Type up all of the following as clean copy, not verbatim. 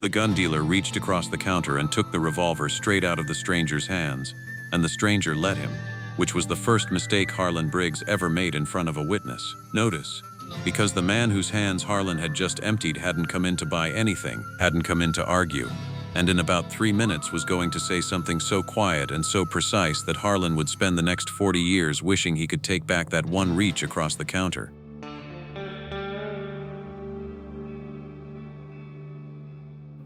The gun dealer reached across the counter and took the revolver straight out of the stranger's hands, and the stranger let him, which was the first mistake Harlan Briggs ever made in front of a witness. Notice, because the man whose hands Harlan had just emptied hadn't come in to buy anything, hadn't come in to argue, and in about 3 minutes was going to say something so quiet and so precise that Harlan would spend the next 40 years wishing he could take back that one reach across the counter.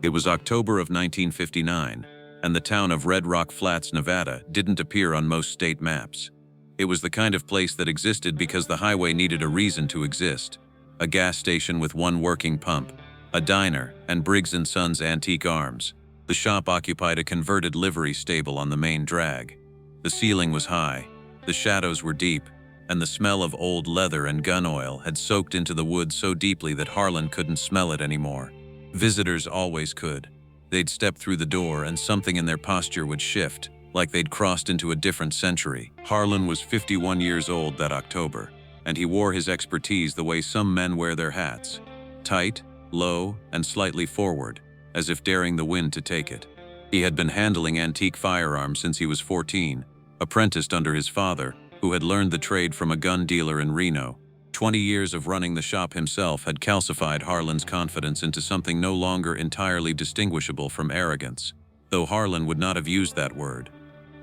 It was October of 1959, and the town of Redrock Flats, Nevada, didn't appear on most state maps. It was the kind of place that existed because the highway needed a reason to exist. A gas station with one working pump, a diner, and Briggs & Sons Antique Arms. The shop occupied a converted livery stable on the main drag. The ceiling was high, the shadows were deep, and the smell of old leather and gun oil had soaked into the wood so deeply that Harlan couldn't smell it anymore. Visitors always could. They'd step through the door and something in their posture would shift, like they'd crossed into a different century. Harlan was 51 years old that October, and he wore his expertise the way some men wear their hats. Tight, low, and slightly forward, as if daring the wind to take it. He had been handling antique firearms since he was 14, apprenticed under his father, who had learned the trade from a gun dealer in Reno. 20 years of running the shop himself had calcified Harlan's confidence into something no longer entirely distinguishable from arrogance, though Harlan would not have used that word.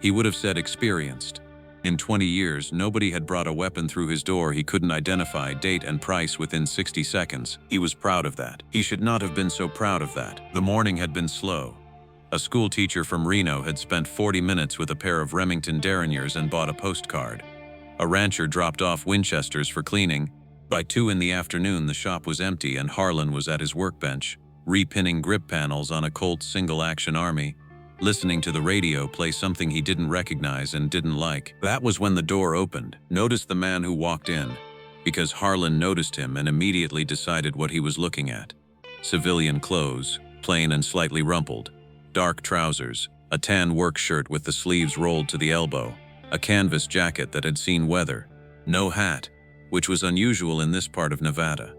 He would have said experienced. In 20 years, nobody had brought a weapon through his door he couldn't identify date and price within 60 seconds. He was proud of that. He should not have been so proud of that. The morning had been slow. A school teacher from Reno had spent 40 minutes with a pair of Remington Derringers and bought a postcard. A rancher dropped off Winchesters for cleaning. By 2 in the afternoon, the shop was empty and Harlan was at his workbench, repinning grip panels on a Colt single-action Army, listening to the radio play something he didn't recognize and didn't like. That was when the door opened. Notice the man who walked in, because Harlan noticed him and immediately decided what he was looking at. Civilian clothes, plain and slightly rumpled. Dark trousers, a tan work shirt with the sleeves rolled to the elbow, a canvas jacket that had seen weather, no hat, which was unusual in this part of Nevada.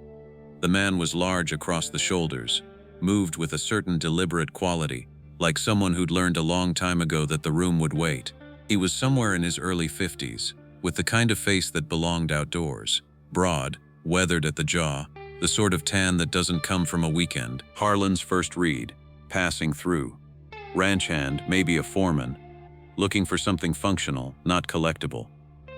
The man was large across the shoulders, moved with a certain deliberate quality, like someone who'd learned a long time ago that the room would wait. He was somewhere in his early 50s, with the kind of face that belonged outdoors. Broad, weathered at the jaw, the sort of tan that doesn't come from a weekend. Harlan's first read, passing through. Ranch hand, maybe a foreman. Looking for something functional, not collectible.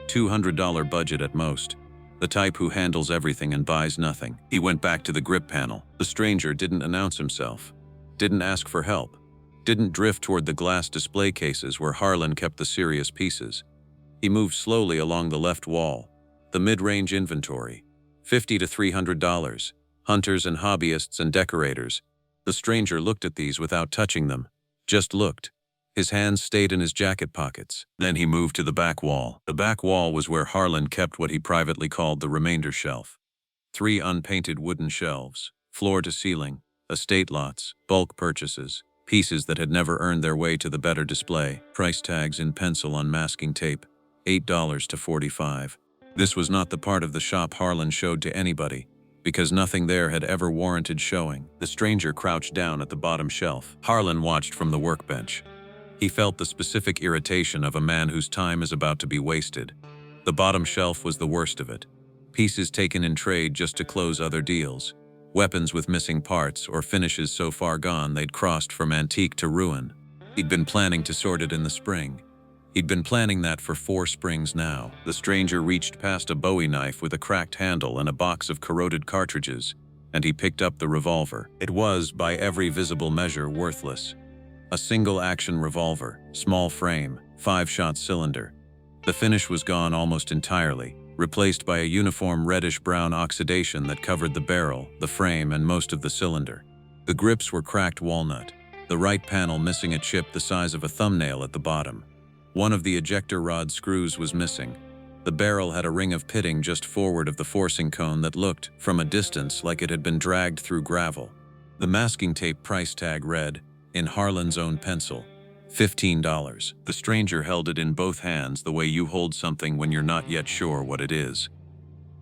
$200 budget at most. The type who handles everything and buys nothing. He went back to the grip panel. The stranger didn't announce himself. Didn't ask for help. Didn't drift toward the glass display cases where Harlan kept the serious pieces. He moved slowly along the left wall. The mid-range inventory. $50 to $300. Hunters and hobbyists and decorators. The stranger looked at these without touching them. Just looked. His hands stayed in his jacket pockets. Then he moved to the back wall. The back wall was where Harlan kept what he privately called the remainder shelf. 3 unpainted wooden shelves, floor to ceiling, estate lots, bulk purchases, pieces that had never earned their way to the better display, price tags in pencil on masking tape, $8 to $45. This was not the part of the shop Harlan showed to anybody, because nothing there had ever warranted showing. The stranger crouched down at the bottom shelf. Harlan watched from the workbench. He felt the specific irritation of a man whose time is about to be wasted. The bottom shelf was the worst of it. Pieces taken in trade just to close other deals. Weapons with missing parts or finishes so far gone they'd crossed from antique to ruin. He'd been planning to sort it in the spring. He'd been planning that for 4 springs now. The stranger reached past a Bowie knife with a cracked handle and a box of corroded cartridges, and he picked up the revolver. It was, by every visible measure, worthless. A single-action revolver, small frame, 5-shot cylinder. The finish was gone almost entirely, replaced by a uniform reddish-brown oxidation that covered the barrel, the frame, and most of the cylinder. The grips were cracked walnut, the right panel missing a chip the size of a thumbnail at the bottom. One of the ejector rod screws was missing. The barrel had a ring of pitting just forward of the forcing cone that looked, from a distance, like it had been dragged through gravel. The masking tape price tag read, in Harlan's own pencil, $15. The stranger held it in both hands the way you hold something when you're not yet sure what it is.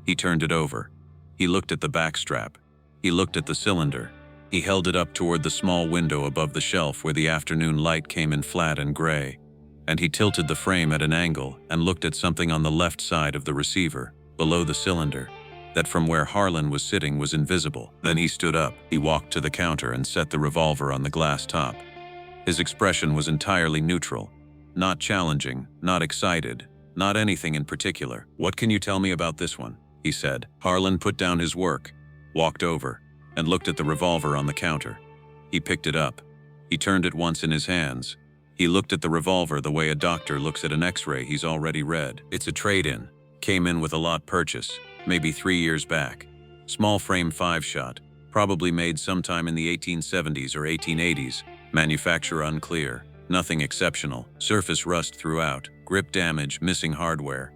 He turned it over. He looked at the backstrap. He looked at the cylinder. He held it up toward the small window above the shelf where the afternoon light came in flat and gray, and he tilted the frame at an angle and looked at something on the left side of the receiver, below the cylinder, that from where Harlan was sitting was invisible. Then he stood up. He walked to the counter and set the revolver on the glass top. His expression was entirely neutral, not challenging, not excited, not anything in particular. "What can you tell me about this one?" he said. Harlan put down his work, walked over, and looked at the revolver on the counter. He picked it up. He turned it once in his hands. He looked at the revolver the way a doctor looks at an X-ray he's already read. "It's a trade-in. Came in with a lot purchase, maybe 3 years back. Small frame 5-shot, probably made sometime in the 1870s or 1880s. Manufacturer unclear. Nothing exceptional. Surface rust throughout. Grip damage, missing hardware."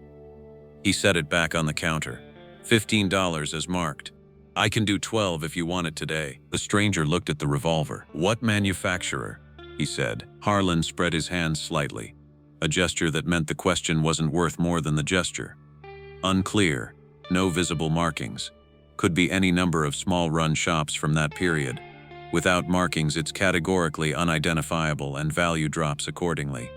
He set it back on the counter. $15 as marked. "I can do 12 if you want it today." The stranger looked at the revolver. "What manufacturer?" he said. Harlan spread his hands slightly, a gesture that meant the question wasn't worth more than the gesture. "Unclear. No visible markings. Could be any number of small-run shops from that period. Without markings, it's categorically unidentifiable and value drops accordingly.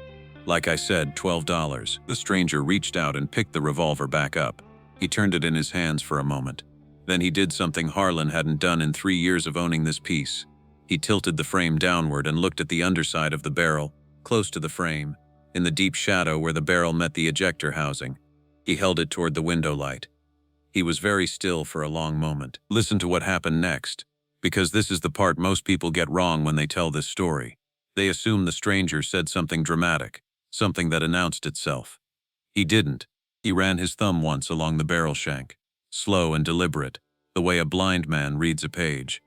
Like I said, $12. The stranger reached out and picked the revolver back up. He turned it in his hands for a moment. Then he did something Harlan hadn't done in 3 years of owning this piece. He tilted the frame downward and looked at the underside of the barrel, close to the frame, in the deep shadow where the barrel met the ejector housing. He held it toward the window light. He was very still for a long moment. Listen to what happened next, because this is the part most people get wrong when they tell this story. They assume the stranger said something dramatic, something that announced itself. He didn't. He ran his thumb once along the barrel shank, slow and deliberate, the way a blind man reads a page.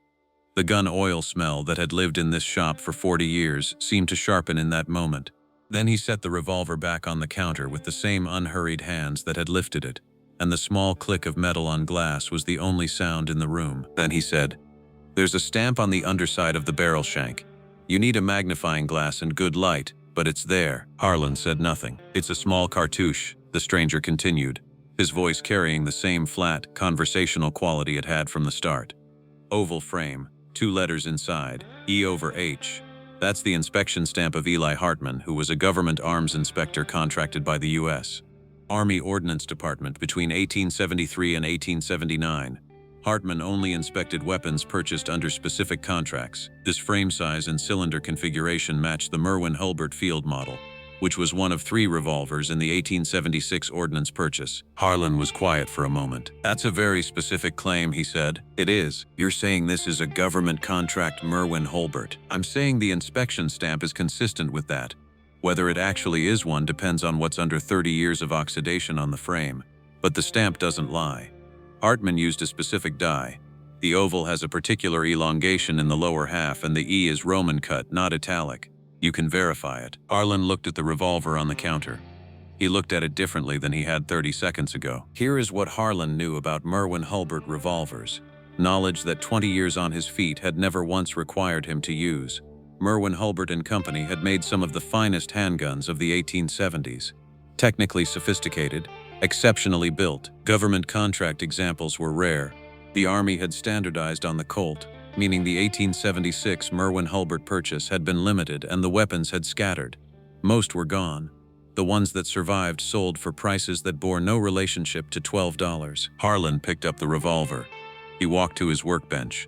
The gun oil smell that had lived in this shop for 40 years seemed to sharpen in that moment. Then he set the revolver back on the counter with the same unhurried hands that had lifted it, and the small click of metal on glass was the only sound in the room. Then he said, "There's a stamp on the underside of the barrel shank. You need a magnifying glass and good light, but it's there." Harlan said nothing. "It's a small cartouche," the stranger continued, his voice carrying the same flat, conversational quality it had from the start. "Oval frame, 2 letters inside, E/H. That's the inspection stamp of Eli Hartman, who was a government arms inspector contracted by the U.S. Army Ordnance Department between 1873 and 1879. Hartman only inspected weapons purchased under specific contracts. This frame size and cylinder configuration matched the Merwin Hulbert field model, which was one of 3 revolvers in the 1876 ordnance purchase." Harlan was quiet for a moment. "That's a very specific claim," he said. "It is. You're saying this is a government contract Merwin Hulbert. I'm saying the inspection stamp is consistent with that. Whether it actually is one depends on what's under 30 years of oxidation on the frame, but the stamp doesn't lie. Hartman used a specific die. The oval has a particular elongation in the lower half and the E is Roman cut, not italic. You can verify it." Harlan looked at the revolver on the counter. He looked at it differently than he had 30 seconds ago. Here is what Harlan knew about Merwin Hulbert revolvers. Knowledge that 20 years on his feet had never once required him to use. Merwin Hulbert and Company had made some of the finest handguns of the 1870s. Technically sophisticated, exceptionally built. Government contract examples were rare. The Army had standardized on the Colt, meaning the 1876 Merwin Hulbert purchase had been limited and the weapons had scattered. Most were gone. The ones that survived sold for prices that bore no relationship to $12. Harlan picked up the revolver. He walked to his workbench.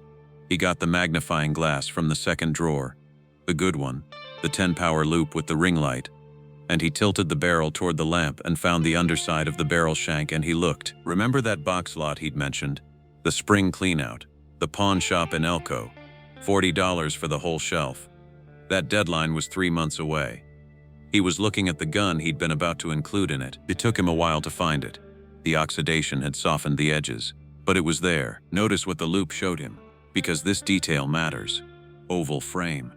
He got the magnifying glass from the second drawer, the good one, the 10-power loop with the ring light, and he tilted the barrel toward the lamp and found the underside of the barrel shank and he looked. Remember that box lot he'd mentioned? The spring cleanout. The pawn shop in Elko. $40 for the whole shelf. That deadline was 3 months away. He was looking at the gun he'd been about to include in it. It took him a while to find it. The oxidation had softened the edges, but it was there. Notice what the loop showed him, because this detail matters. Oval frame.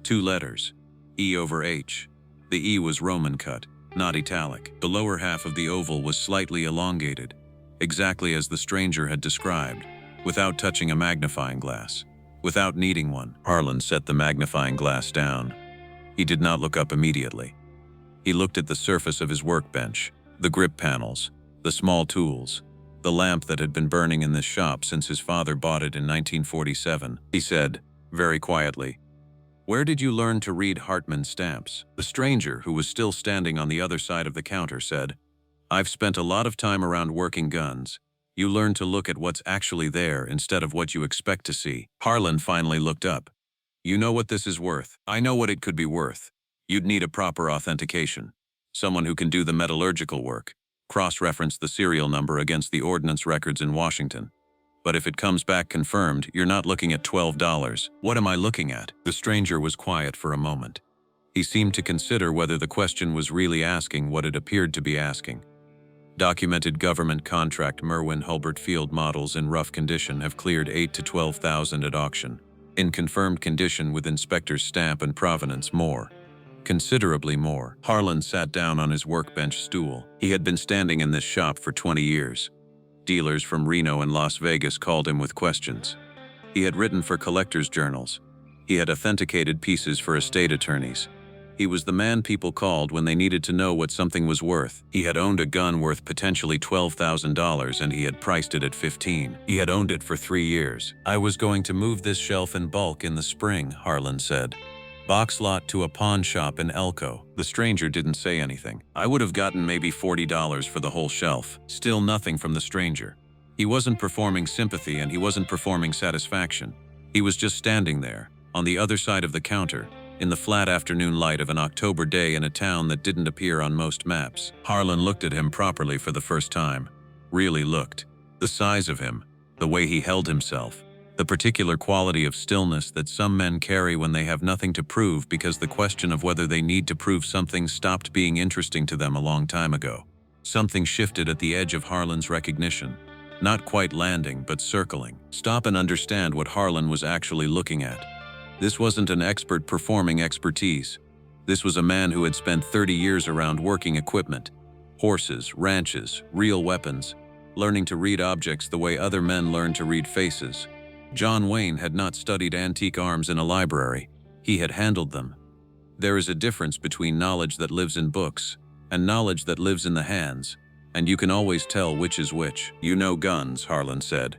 2 letters. E/H. The E was Roman cut, not italic. The lower half of the oval was slightly elongated, exactly as the stranger had described, without touching a magnifying glass, without needing one. Harlan set the magnifying glass down. He did not look up immediately. He looked at the surface of his workbench, the grip panels, the small tools. The lamp that had been burning in this shop since his father bought it in 1947, he said, very quietly. Where did you learn to read Hartman stamps? The stranger, who was still standing on the other side of the counter, said, I've spent a lot of time around working guns. You learn to look at what's actually there instead of what you expect to see. Harlan finally looked up. You know what this is worth. I know what it could be worth. You'd need a proper authentication. Someone who can do the metallurgical work, cross-reference the serial number against the ordnance records in Washington. But if it comes back confirmed, you're not looking at $12. What am I looking at? The stranger was quiet for a moment. He seemed to consider whether the question was really asking what it appeared to be asking. Documented government contract Merwin Hulbert field models in rough condition have cleared $8,000 to $12,000 at auction. In confirmed condition with inspector's stamp and provenance, more. Considerably more. Harlan sat down on his workbench stool. He had been standing in this shop for 20 years. Dealers from Reno and Las Vegas called him with questions. He had written for collectors' journals. He had authenticated pieces for estate attorneys. He was the man people called when they needed to know what something was worth. He had owned a gun worth potentially $12,000 and he had priced it at $15,000. He had owned it for 3 years. I was going to move this shelf in bulk in the spring, Harlan said. Box lot to a pawn shop in Elko. The stranger didn't say anything. I would have gotten maybe $40 for the whole shelf. Still nothing from the stranger. He wasn't performing sympathy and he wasn't performing satisfaction. He was just standing there, on the other side of the counter, in the flat afternoon light of an October day in a town that didn't appear on most maps. Harlan looked at him properly for the first time. Really looked. The size of him, the way he held himself, the particular quality of stillness that some men carry when they have nothing to prove because the question of whether they need to prove something stopped being interesting to them a long time ago. Something shifted at the edge of Harlan's recognition. Not quite landing, but circling. Stop and understand what Harlan was actually looking at. This wasn't an expert performing expertise. This was a man who had spent 30 years around working equipment. Horses, ranches, real weapons. Learning to read objects the way other men learn to read faces. John Wayne had not studied antique arms in a library. He had handled them. There is a difference between knowledge that lives in books and knowledge that lives in the hands, and you can always tell which is which. You know guns, Harlan said.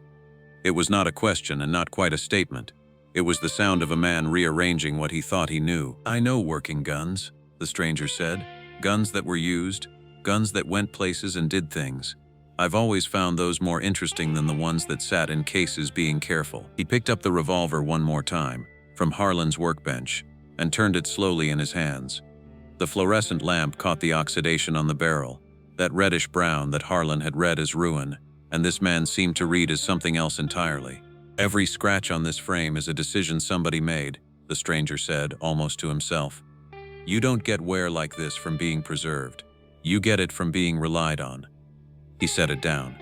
It was not a question and not quite a statement. It was the sound of a man rearranging what he thought he knew. I know working guns, the stranger said. Guns that were used, guns that went places and did things. I've always found those more interesting than the ones that sat in cases being careful. He picked up the revolver one more time, from Harlan's workbench, and turned it slowly in his hands. The fluorescent lamp caught the oxidation on the barrel, that reddish brown that Harlan had read as ruin, and this man seemed to read as something else entirely. Every scratch on this frame is a decision somebody made, the stranger said, almost to himself. You don't get wear like this from being preserved. You get it from being relied on. He set it down.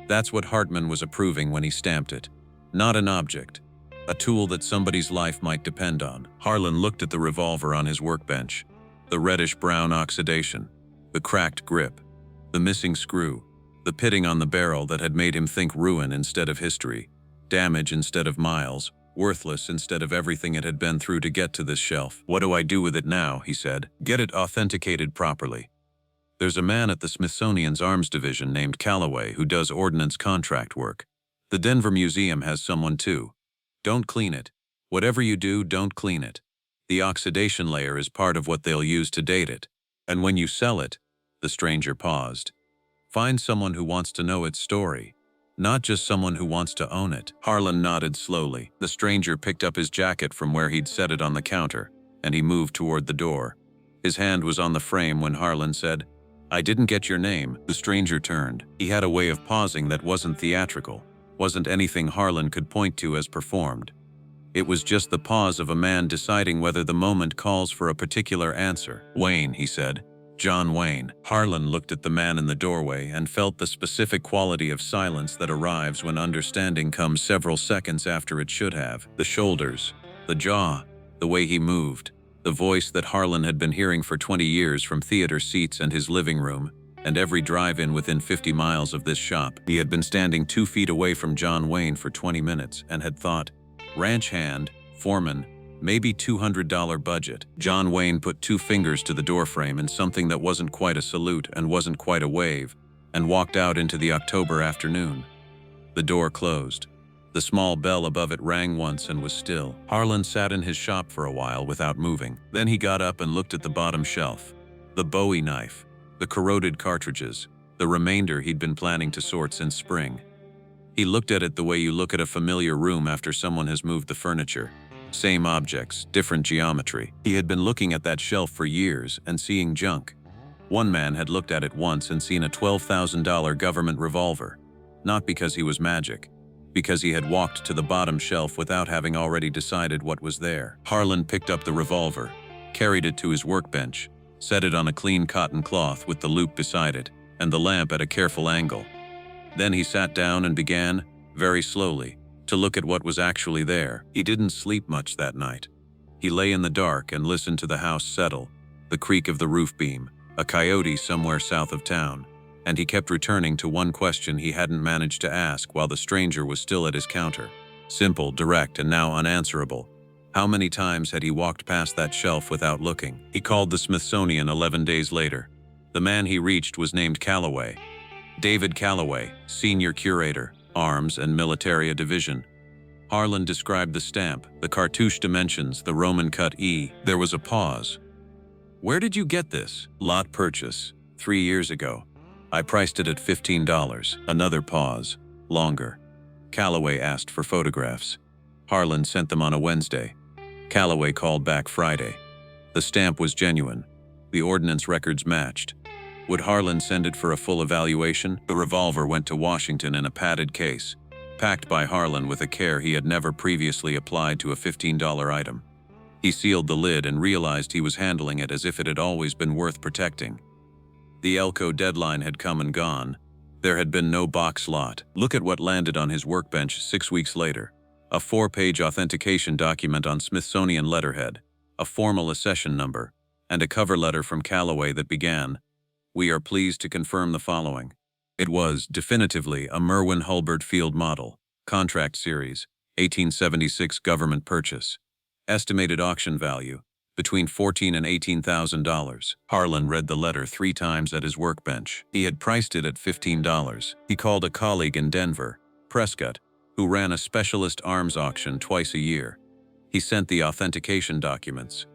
That's what Hartman was approving when he stamped it. Not an object. A tool that somebody's life might depend on. Harlan looked at the revolver on his workbench. The reddish-brown oxidation. The cracked grip. The missing screw. The pitting on the barrel that had made him think ruin instead of history. Damage instead of miles. Worthless instead of everything it had been through to get to this shelf. What do I do with it now, he said. Get it authenticated properly. There's a man at the Smithsonian's Arms Division named Callaway who does ordnance contract work. The Denver Museum has someone too. Don't clean it. Whatever you do, don't clean it. The oxidation layer is part of what they'll use to date it. And when you sell it, the stranger paused. Find someone who wants to know its story, not just someone who wants to own it. Harlan nodded slowly. The stranger picked up his jacket from where he'd set it on the counter, and he moved toward the door. His hand was on the frame when Harlan said, I didn't get your name. The stranger turned. He had a way of pausing that wasn't theatrical, wasn't anything Harlan could point to as performed. It was just the pause of a man deciding whether the moment calls for a particular answer. Wayne, he said. John Wayne. Harlan looked at the man in the doorway and felt the specific quality of silence that arrives when understanding comes several seconds after it should have. The shoulders, the jaw, the way he moved. The voice that Harlan had been hearing for 20 years from theater seats and his living room, and every drive-in within 50 miles of this shop. He had been standing 2 feet away from John Wayne for 20 minutes and had thought, ranch hand, foreman, maybe $200 budget. John Wayne put 2 fingers to the doorframe in something that wasn't quite a salute and wasn't quite a wave, and walked out into the October afternoon. The door closed. The small bell above it rang once and was still. Harlan sat in his shop for a while without moving. Then he got up and looked at the bottom shelf. The Bowie knife, the corroded cartridges, the remainder he'd been planning to sort since spring. He looked at it the way you look at a familiar room after someone has moved the furniture. Same objects, different geometry. He had been looking at that shelf for years and seeing junk. One man had looked at it once and seen a $12,000 government revolver. Not because he was magic, because he had walked to the bottom shelf without having already decided what was there. Harlan picked up the revolver, carried it to his workbench, set it on a clean cotton cloth with the loop beside it, and the lamp at a careful angle. Then he sat down and began, very slowly, to look at what was actually there. He didn't sleep much that night. He lay in the dark and listened to the house settle, the creak of the roof beam, a coyote somewhere south of town, and he kept returning to one question he hadn't managed to ask while the stranger was still at his counter. Simple, direct, and now unanswerable. How many times had he walked past that shelf without looking? He called the Smithsonian 11 days later. The man he reached was named Calloway. David Calloway, Senior Curator, Arms and Militaria Division. Harlan described the stamp, the cartouche dimensions, the Roman cut E. There was a pause. "Where did you get this?" "Lot purchase, 3 years ago. I priced it at $15. Another pause. Longer. Calloway asked for photographs. Harlan sent them on a Wednesday. Calloway called back Friday. The stamp was genuine. The ordnance records matched. Would Harlan send it for a full evaluation? The revolver went to Washington in a padded case, packed by Harlan with a care he had never previously applied to a $15 item. He sealed the lid and realized he was handling it as if it had always been worth protecting. The Elko deadline had come and gone. There had been no box lot. Look at what landed on his workbench 6 weeks later. A 4-page authentication document on Smithsonian letterhead, a formal accession number, and a cover letter from Calloway that began, "We are pleased to confirm the following." It was, definitively, a Merwin Hulbert Field model, contract series, 1876 government purchase. Estimated auction value, between $14,000 and $18,000. Harlan read the letter 3 times at his workbench. He had priced it at $15. He called a colleague in Denver, Prescott, who ran a specialist arms auction twice a year. He sent the authentication documents.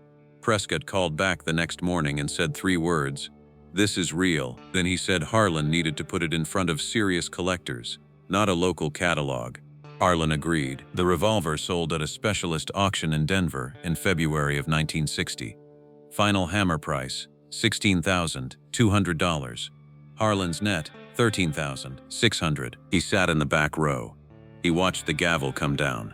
Prescott called back the next morning and said 3 words, "This is real." Then he said Harlan needed to put it in front of serious collectors, not a local catalog. Harlan agreed. The revolver sold at a specialist auction in Denver in February of 1960. Final hammer price, $16,200. Harlan's net, $13,600. He sat in the back row. He watched the gavel come down.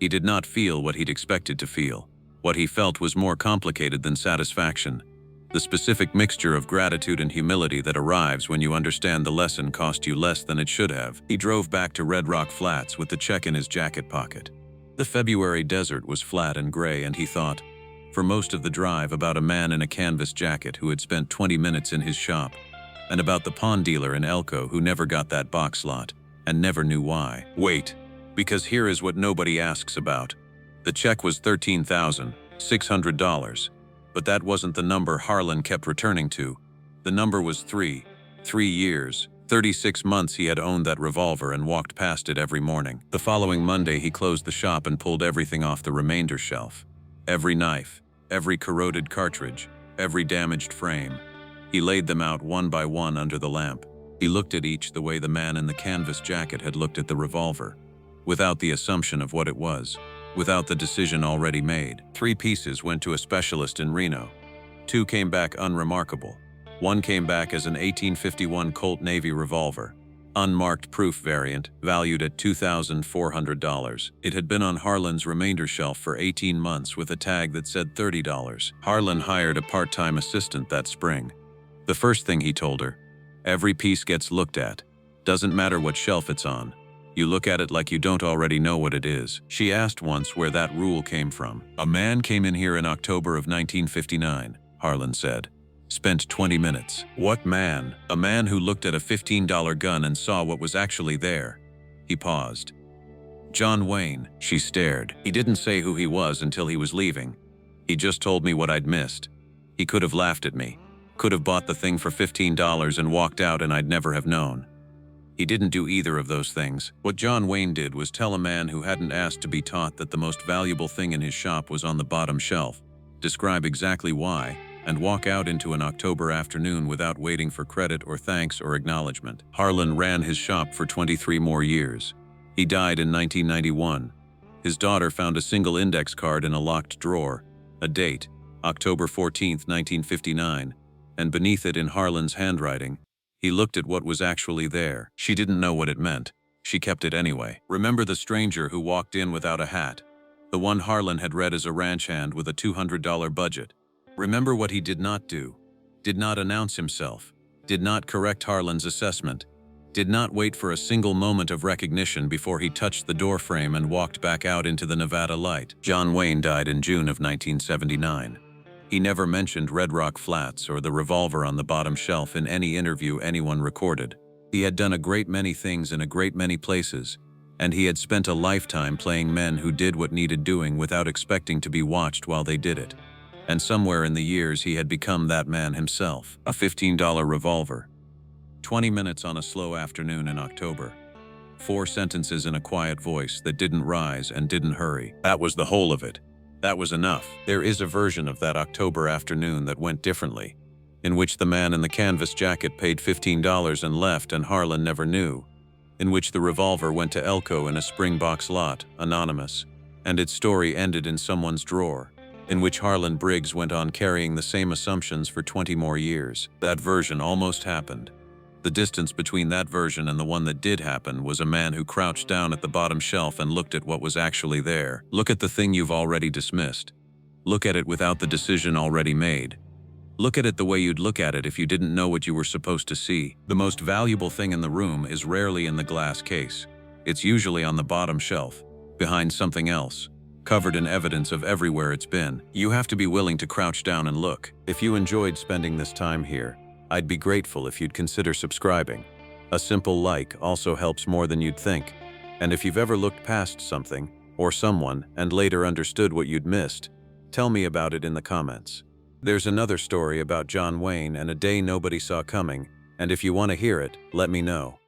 He did not feel what he'd expected to feel. What he felt was more complicated than satisfaction. The specific mixture of gratitude and humility that arrives when you understand the lesson cost you less than it should have. He drove back to Redrock Flats with the check in his jacket pocket. The February desert was flat and gray, and he thought, for most of the drive, about a man in a canvas jacket who had spent 20 minutes in his shop, and about the pawn dealer in Elko who never got that box lot, and never knew why. Wait, because here is what nobody asks about. The check was $13,600. But that wasn't the number Harlan kept returning to. The number was 3. 3 years, 36 months he had owned that revolver and walked past it every morning. The following Monday he closed the shop and pulled everything off the remainder shelf. Every knife, every corroded cartridge, every damaged frame. He laid them out one by one under the lamp. He looked at each the way the man in the canvas jacket had looked at the revolver, without the assumption of what it was. Without the decision already made. 3 pieces went to a specialist in Reno. 2 came back unremarkable. 1 came back as an 1851 Colt Navy revolver, unmarked proof variant, valued at $2,400. It had been on Harlan's remainder shelf for 18 months with a tag that said $30. Harlan hired a part-time assistant that spring. The first thing he told her, "Every piece gets looked at. Doesn't matter what shelf it's on. You look at it like you don't already know what it is." She asked once where that rule came from. "A man came in here in October of 1959, Harlan said. Spent 20 minutes. "What man?" "A man who looked at a $15 gun and saw what was actually there." He paused. "John Wayne." She stared. "He didn't say who he was until he was leaving. He just told me what I'd missed. He could have laughed at me. Could have bought the thing for $15 and walked out and I'd never have known. He didn't do either of those things. What John Wayne did was tell a man who hadn't asked to be taught that the most valuable thing in his shop was on the bottom shelf, describe exactly why, and walk out into an October afternoon without waiting for credit or thanks or acknowledgement. Harlan ran his shop for 23 more years. He died in 1991. His daughter found a single index card in a locked drawer, a date, October 14, 1959, and beneath it in Harlan's handwriting, he looked at what was actually there. She didn't know what it meant. She kept it anyway. Remember the stranger who walked in without a hat? The one Harlan had read as a ranch hand with a $200 budget. Remember what he did not do? Did not announce himself. Did not correct Harlan's assessment. Did not wait for a single moment of recognition before he touched the doorframe and walked back out into the Nevada light. John Wayne died in June of 1979. He never mentioned Redrock Flats or the revolver on the bottom shelf in any interview anyone recorded. He had done a great many things in a great many places, and he had spent a lifetime playing men who did what needed doing without expecting to be watched while they did it. And somewhere in the years he had become that man himself. A $15 revolver. 20 minutes on a slow afternoon in October. 4 sentences in a quiet voice that didn't rise and didn't hurry. That was the whole of it. That was enough. There is a version of that October afternoon that went differently, in which the man in the canvas jacket paid $15 and left and Harlan never knew, in which the revolver went to Elko in a Springboks lot, anonymous, and its story ended in someone's drawer, in which Harlan Briggs went on carrying the same assumptions for 20 more years. That version almost happened. The distance between that version and the one that did happen was a man who crouched down at the bottom shelf and looked at what was actually there. Look at the thing you've already dismissed. Look at it without the decision already made. Look at it the way you'd look at it if you didn't know what you were supposed to see. The most valuable thing in the room is rarely in the glass case. It's usually on the bottom shelf, behind something else, covered in evidence of everywhere it's been. You have to be willing to crouch down and look. If you enjoyed spending this time here, I'd be grateful if you'd consider subscribing. A simple like also helps more than you'd think. And if you've ever looked past something, or someone, and later understood what you'd missed, tell me about it in the comments. There's another story about John Wayne and a day nobody saw coming, and if you want to hear it, let me know.